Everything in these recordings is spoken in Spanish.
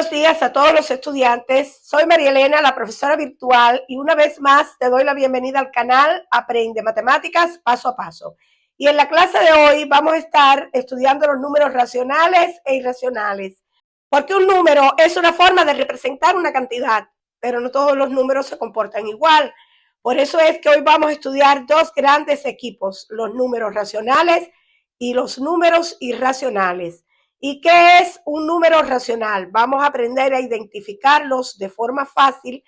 Buenos días a todos los estudiantes. Soy María Elena, la profesora virtual, y una vez más te doy la bienvenida al canal Aprende Matemáticas Paso a Paso. Y en la clase de hoy vamos a estar estudiando los números racionales e irracionales, porque un número es una forma de representar una cantidad, pero no todos los números se comportan igual. Por eso es que hoy vamos a estudiar dos grandes equipos, los números racionales y los números irracionales. ¿Y qué es un número racional? Vamos a aprender a identificarlos de forma fácil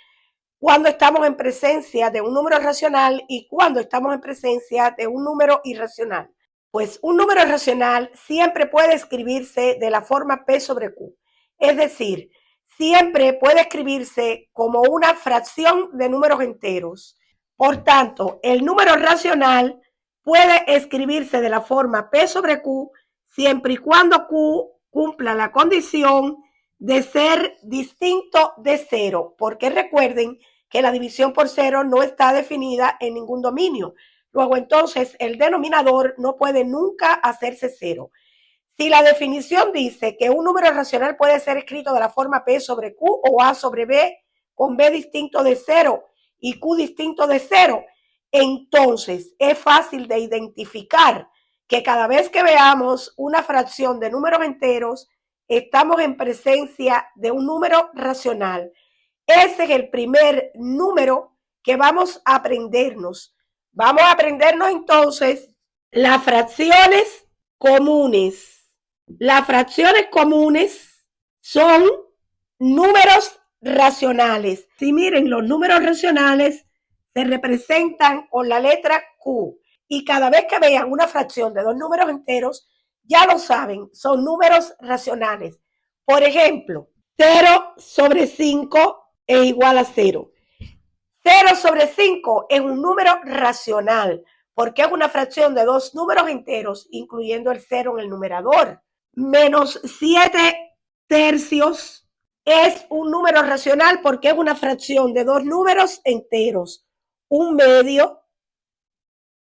cuando estamos en presencia de un número racional y cuando estamos en presencia de un número irracional. Pues un número racional siempre puede escribirse de la forma P sobre Q. Es decir, siempre puede escribirse como una fracción de números enteros. Por tanto, el número racional puede escribirse de la forma P sobre Q siempre y cuando Q cumpla la condición de ser distinto de cero, porque recuerden que la división por cero no está definida en ningún dominio. Luego, entonces, el denominador no puede nunca hacerse cero. Si la definición dice que un número racional puede ser escrito de la forma P sobre Q o A sobre B con B distinto de cero y Q distinto de cero, entonces es fácil de identificar que cada vez que veamos una fracción de números enteros, estamos en presencia de un número racional. Ese es el primer número que vamos a aprendernos. Vamos a aprendernos entonces las fracciones comunes. Las fracciones comunes son números racionales. Si miren, los números racionales se representan con la letra Q. Y cada vez que vean una fracción de dos números enteros, ya lo saben, son números racionales. Por ejemplo, 0 sobre 5 es igual a 0. 0 sobre 5 es un número racional, porque es una fracción de dos números enteros, incluyendo el 0 en el numerador. Menos 7 tercios es un número racional porque es una fracción de dos números enteros. Un medio,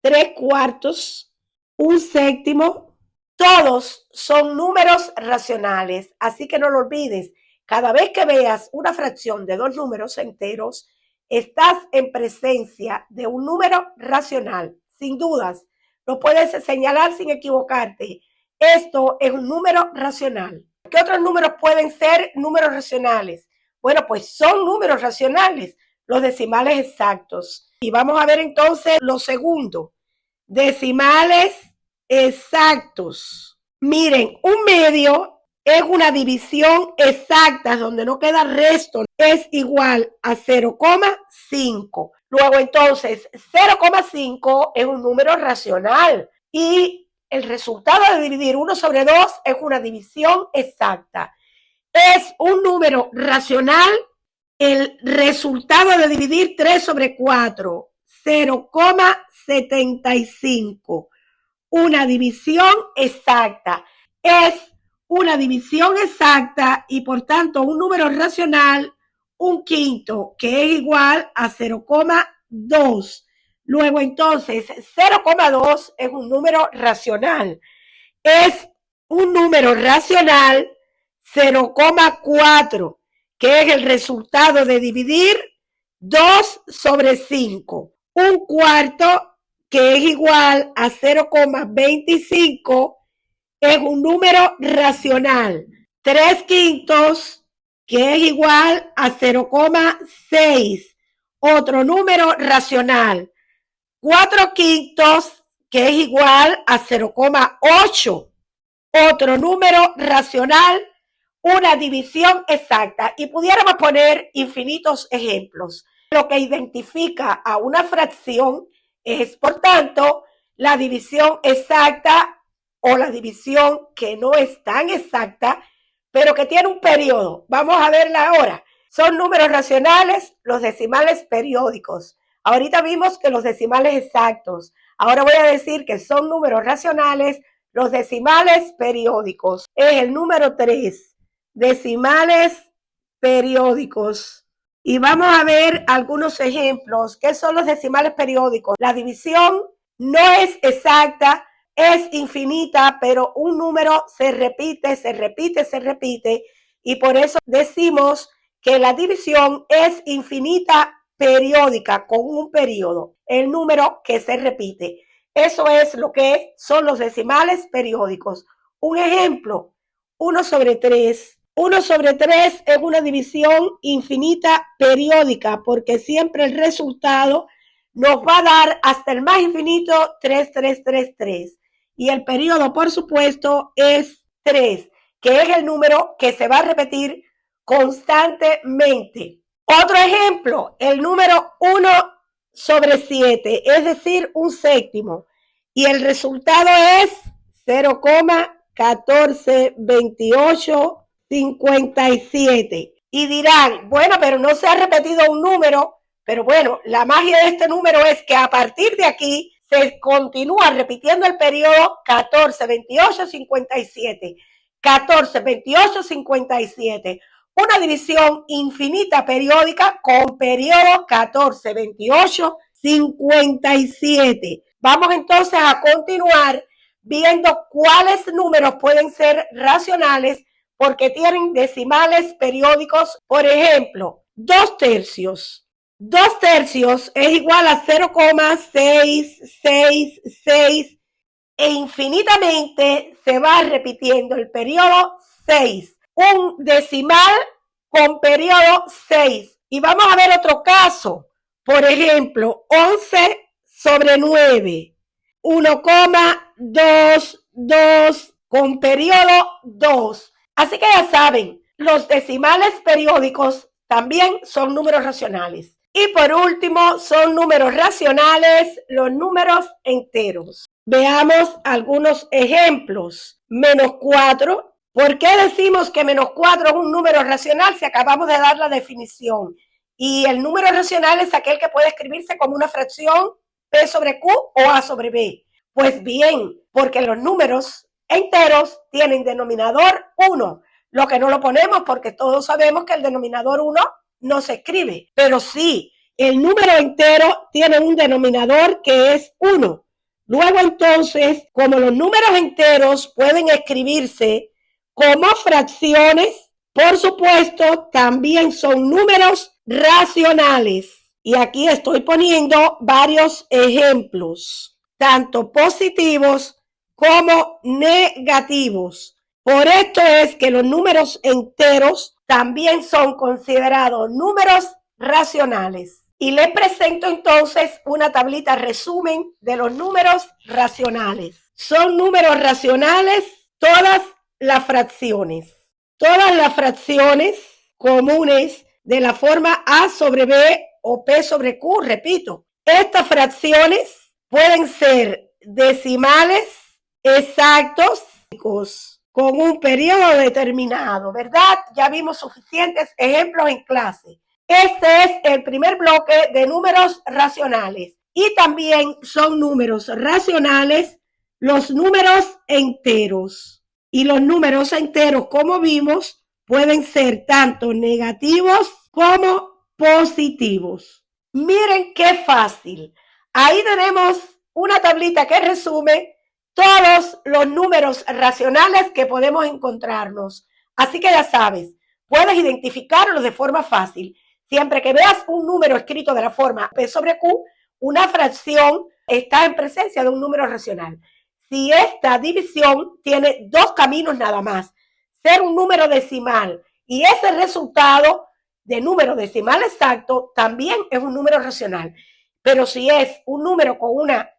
3/4, un séptimo, todos son números racionales. Así que no lo olvides, cada vez que veas una fracción de dos números enteros, estás en presencia de un número racional. Sin dudas, lo puedes señalar sin equivocarte. Esto es un número racional. ¿Qué otros números pueden ser números racionales? Bueno, pues son números racionales, los decimales exactos. Y vamos a ver entonces lo segundo, decimales exactos. Miren, un medio es una división exacta donde no queda resto, es igual a 0,5. Luego entonces 0,5 es un número racional y el resultado de dividir 1 sobre 2 es una división exacta. Es un número racional el resultado de dividir 3 sobre 4, 0,75. Una división exacta. Es una división exacta y por tanto un número racional, un quinto, que es igual a 0,2. Luego entonces 0,2 es un número racional. Es un número racional 0,4, que es el resultado de dividir 2 sobre 5. Un cuarto, que es igual a 0,25, es un número racional. 3 quintos, que es igual a 0,6, otro número racional. 4 quintos, que es igual a 0,8, otro número racional, una división exacta. Y pudiéramos poner infinitos ejemplos. Lo que identifica a una fracción es, por tanto, la división exacta o la división que no es tan exacta, pero que tiene un periodo. Vamos a verla ahora. Son números racionales, los decimales periódicos. Ahorita vimos que los decimales exactos. Ahora voy a decir que son números racionales, los decimales periódicos. Es el número 3, decimales periódicos. Y vamos a ver algunos ejemplos. ¿Qué son los decimales periódicos? La división no es exacta, es infinita, pero un número se repite y por eso decimos que la división es infinita periódica con un periodo, el número que se repite. Eso es lo que son los decimales periódicos. Un ejemplo, 1/3. 1/3 es una división infinita periódica porque siempre el resultado nos va a dar hasta el más infinito 3, 3, 3, 3. Y el periodo, por supuesto, es 3, que es el número que se va a repetir constantemente. Otro ejemplo, el número 1/7, es decir, un séptimo. Y el resultado es 0,142857. Y dirán, bueno, pero no se ha repetido un número. Pero bueno, la magia de este número es que a partir de aquí se continúa repitiendo el periodo 14, 28, 57. 14, 28, 57. Una división infinita periódica con periodo 14, 28, 57. Vamos entonces a continuar viendo cuáles números pueden ser racionales porque tienen decimales periódicos. Por ejemplo, 2/3. 2/3 es igual a 0,666 e infinitamente se va repitiendo el periodo 6. Un decimal con periodo 6. Y vamos a ver otro caso. Por ejemplo, 11/9. 1,22 con periodo 2. Así que ya saben, los decimales periódicos también son números racionales. Y por último, son números racionales los números enteros. Veamos algunos ejemplos. -4. ¿Por qué decimos que -4 es un número racional si acabamos de dar la definición? Y el número racional es aquel que puede escribirse como una fracción P/Q o A/B. Pues bien, porque los números enteros tienen denominador 1. Lo que no lo ponemos porque todos sabemos que el denominador 1 no se escribe, pero sí, el número entero tiene un denominador que es 1. Luego entonces, como los números enteros pueden escribirse como fracciones, por supuesto, también son números racionales. Y aquí estoy poniendo varios ejemplos, tanto positivos como negativos. Por esto es que los números enteros también son considerados números racionales. Y les presento entonces una tablita resumen de los números racionales. Son números racionales todas las fracciones. Todas las fracciones comunes de la forma A/B o P/Q, repito. Estas fracciones pueden ser decimales exactos con un periodo determinado, ¿verdad? Ya vimos suficientes ejemplos en clase. Este es el primer bloque de números racionales y también son números racionales los números enteros. Y los números enteros, como vimos, pueden ser tanto negativos como positivos. Miren qué fácil. Ahí tenemos una tablita que resume todos los números racionales que podemos encontrarnos. Así que ya sabes, puedes identificarlos de forma fácil. Siempre que veas un número escrito de la forma P/Q, una fracción está en presencia de un número racional. Si esta división tiene dos caminos nada más, ser un número decimal y ese resultado de número decimal exacto también es un número racional. Pero si es un número con una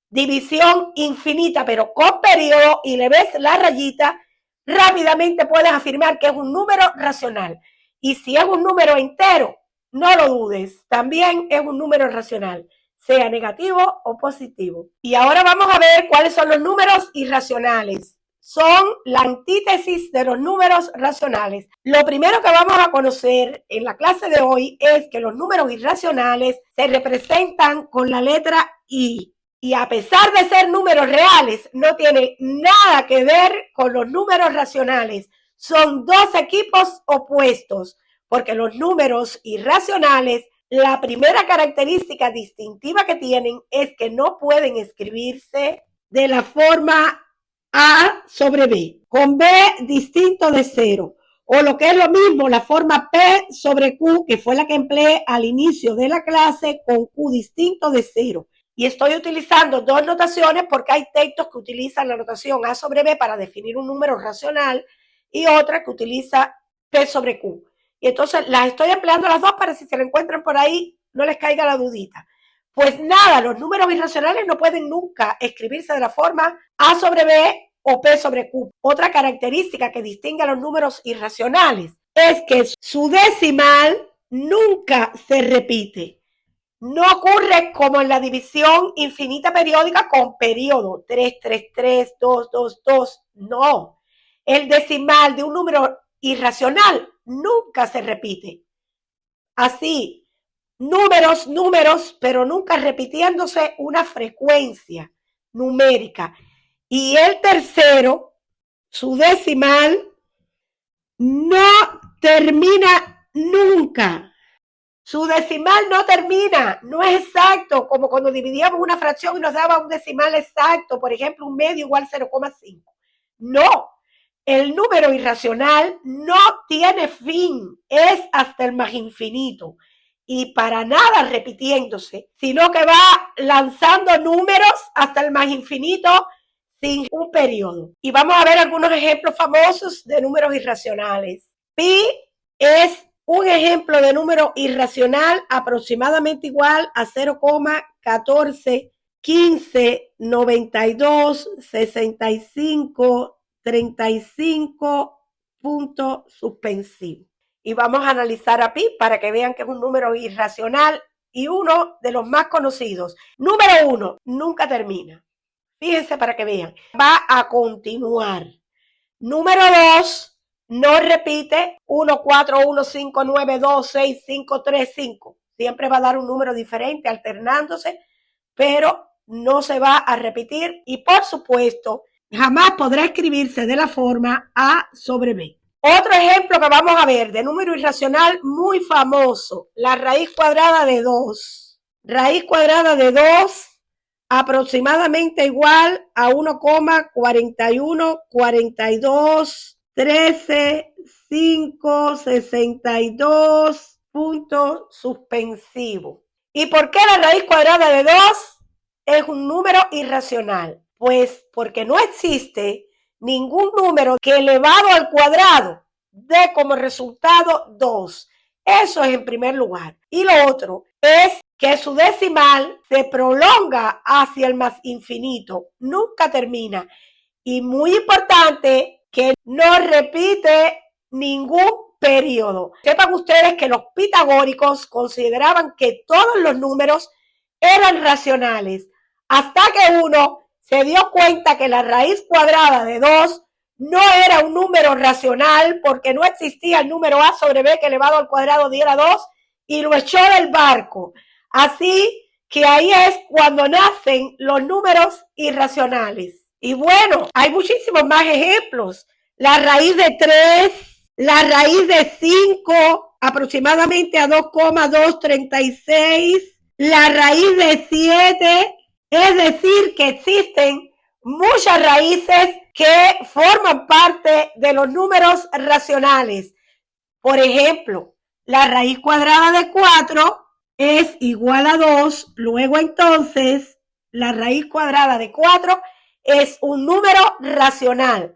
división infinita pero con periodo y le ves la rayita, rápidamente puedes afirmar que es un número racional. Y si es un número entero, no lo dudes, también es un número racional, sea negativo o positivo. Y ahora vamos a ver cuáles son los números irracionales. Son la antítesis de los números racionales. Lo primero que vamos a conocer en la clase de hoy es que los números irracionales se representan con la letra I. Y a pesar de ser números reales, no tiene nada que ver con los números racionales. Son dos equipos opuestos, porque los números irracionales, la primera característica distintiva que tienen es que no pueden escribirse de la forma A/B, con B distinto de 0. o lo que es lo mismo, la forma P sobre Q, que fue la que empleé al inicio de la clase, con Q distinto de 0. Y estoy utilizando dos notaciones porque hay textos que utilizan la notación A sobre B para definir un número racional y otra que utiliza P sobre Q. Y entonces las estoy empleando las dos para si se lo encuentran por ahí, no les caiga la dudita. Pues nada, los números irracionales no pueden nunca escribirse de la forma A sobre B o P sobre Q. Otra característica que distingue a los números irracionales es que su decimal nunca se repite. No ocurre como en la división infinita periódica con periodo 3, 3, 3, 2, 2, 2. No. El decimal de un número irracional nunca se repite. Así, números, pero nunca repitiéndose una frecuencia numérica. Y el tercero, su decimal, no termina nunca. Su decimal no termina, no es exacto, como cuando dividíamos una fracción y nos daba un decimal exacto, por ejemplo, un medio igual 0,5. No, el número irracional no tiene fin, es hasta el más infinito. Y para nada repitiéndose, sino que va lanzando números hasta el más infinito sin un periodo. Y vamos a ver algunos ejemplos famosos de números irracionales. Pi es un ejemplo de número irracional aproximadamente igual a 0,14, 15, 92, 65, 35, punto suspensivo. Y vamos a analizar a pi para que vean que es un número irracional y uno de los más conocidos. Número 1, nunca termina. Fíjense para que vean. Va a continuar. Número 2, no repite 1, 4, 1, 5, 9, 2, 6, 5, 3, 5. Siempre va a dar un número diferente alternándose, pero no se va a repetir y por supuesto jamás podrá escribirse de la forma A sobre B. Otro ejemplo que vamos a ver de número irracional muy famoso, la raíz cuadrada de 2. Raíz cuadrada de 2 aproximadamente igual a 1,41, 42, 13, 5, 62, punto suspensivo. ¿Y por qué la raíz cuadrada de 2 es un número irracional? Pues porque no existe ningún número que elevado al cuadrado dé como resultado 2. Eso es en primer lugar. Y lo otro es que su decimal se prolonga hacia el más infinito, nunca termina. Y muy importante, que no repite ningún periodo. Sepan ustedes que los pitagóricos consideraban que todos los números eran racionales, hasta que uno se dio cuenta que la raíz cuadrada de 2 no era un número racional porque no existía el número A sobre B que elevado al cuadrado diera 2 y lo echó del barco. Así que ahí es cuando nacen los números irracionales. Y bueno, hay muchísimos más ejemplos. La raíz de 3, la raíz de 5, aproximadamente a 2,236, la raíz de 7, es decir, que existen muchas raíces que forman parte de los números racionales. Por ejemplo, la raíz cuadrada de 4 es igual a 2, luego entonces la raíz cuadrada de 4 es un número racional.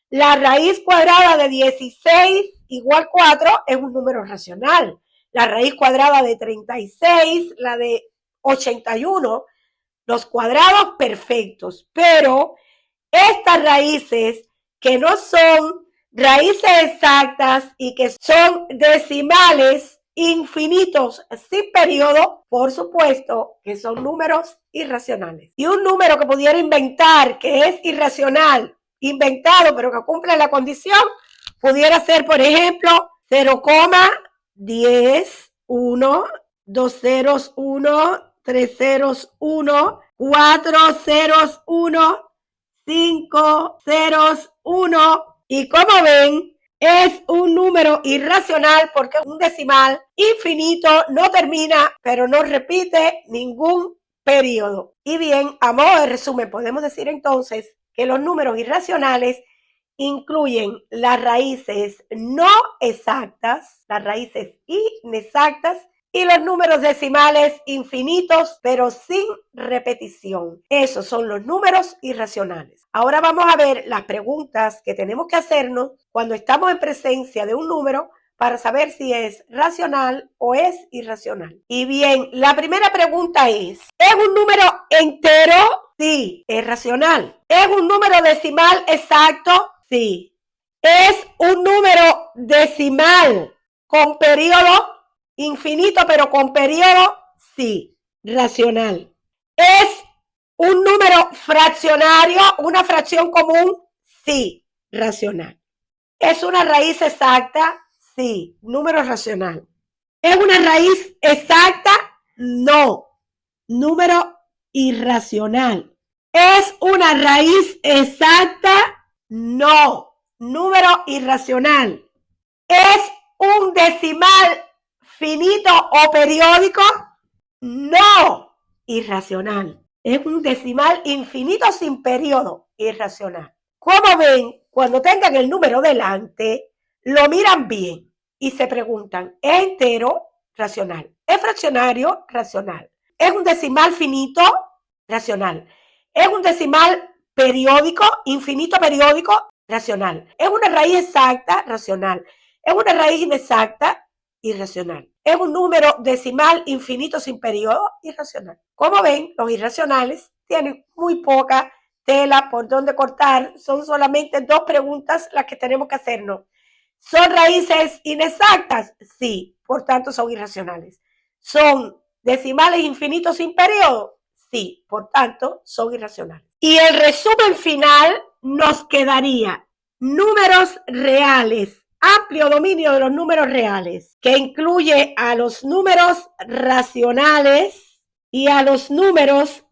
La raíz cuadrada de 16 igual 4 es un número racional. La raíz cuadrada de 36, la de 81, los cuadrados perfectos. Pero estas raíces que no son raíces exactas y que son decimales infinitos sin periodo, por supuesto que son números irracionales. Y un número que pudiera inventar que es irracional, inventado pero que cumple la condición, pudiera ser, por ejemplo, 0,10, 1, 2 ceros, 1, 3 ceros, 1, 4 ceros, 1, 5 ceros, 1. Y como ven, es un número irracional porque un decimal infinito no termina, pero no repite ningún periodo. Y bien, a modo de resumen, podemos decir entonces que los números irracionales incluyen las raíces no exactas, las raíces inexactas y los números decimales infinitos, pero sin repetición. Esos son los números irracionales. Ahora vamos a ver las preguntas que tenemos que hacernos cuando estamos en presencia de un número para saber si es racional o es irracional. Y bien, la primera pregunta ¿es un número entero? Sí. ¿Es racional? ¿Es un número decimal exacto? Sí. ¿Es un número decimal con periodo infinito pero con periodo? Sí. Racional. ¿Es un número fraccionario, una fracción común? Sí. Racional. ¿Es una raíz exacta? Sí. Número racional. ¿Es una raíz exacta? No. Número irracional. ¿Es una raíz exacta? No. Número irracional. ¿Es un decimal finito o periódico? No. Irracional. Es un decimal infinito sin periodo. Irracional. Como ven, cuando tengan el número delante, lo miran bien y se preguntan, ¿es entero? Racional. ¿Es fraccionario? Racional. ¿Es un decimal finito? Racional. ¿Es un decimal periódico, infinito periódico? Racional. ¿Es una raíz exacta? Racional. ¿Es una raíz inexacta? Irracional. ¿Es un número decimal infinito sin periodo? Irracional. Como ven, los irracionales tienen muy poca tela por donde cortar. Son solamente dos preguntas las que tenemos que hacernos. ¿Son raíces inexactas? Sí, por tanto son irracionales. ¿Son decimales infinitos sin periodo? Sí, por tanto son irracionales. Y el resumen final nos quedaría números reales, amplio dominio de los números reales, que incluye a los números racionales y a los números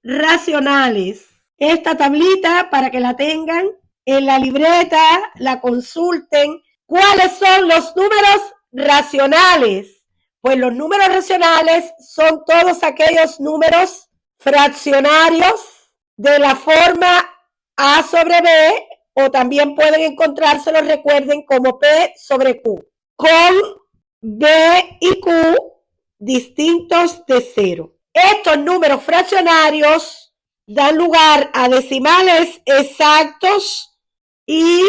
irracionales. Esta tablita, para que la tengan en la libreta, la consulten. ¿Cuáles son los números racionales? Pues los números racionales son todos aquellos números fraccionarios de la forma A sobre B, o también pueden encontrárselos, recuerden, como P sobre Q, con B y Q distintos de cero. Estos números fraccionarios dan lugar a decimales exactos y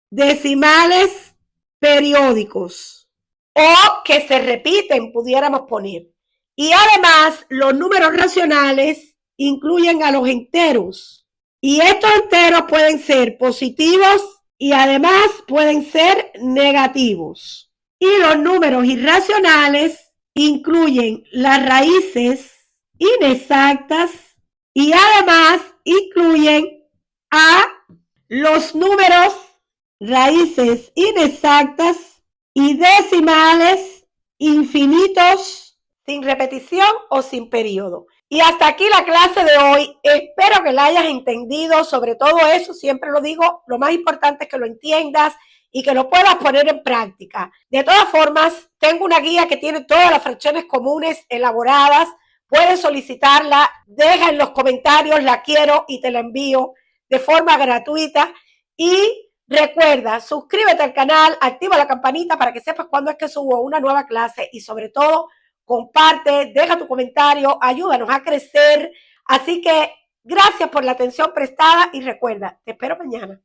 decimales periódicos, o que se repiten, pudiéramos poner. Y además, los números racionales incluyen a los enteros. Y estos enteros pueden ser positivos y además pueden ser negativos. Y los números irracionales incluyen las raíces inexactas y además incluyen a los números raíces inexactas y decimales infinitos sin repetición o sin periodo. Y hasta aquí la clase de hoy. Espero que la hayas entendido. Sobre todo eso, siempre lo digo, lo más importante es que lo entiendas y que lo puedas poner en práctica. De todas formas, tengo una guía que tiene todas las fracciones comunes elaboradas. Puedes solicitarla, deja en los comentarios, la quiero y te la envío de forma gratuita. Y recuerda, suscríbete al canal, activa la campanita para que sepas cuándo es que subo una nueva clase y sobre todo, comparte, deja tu comentario, ayúdanos a crecer. Así que gracias por la atención prestada y recuerda, te espero mañana.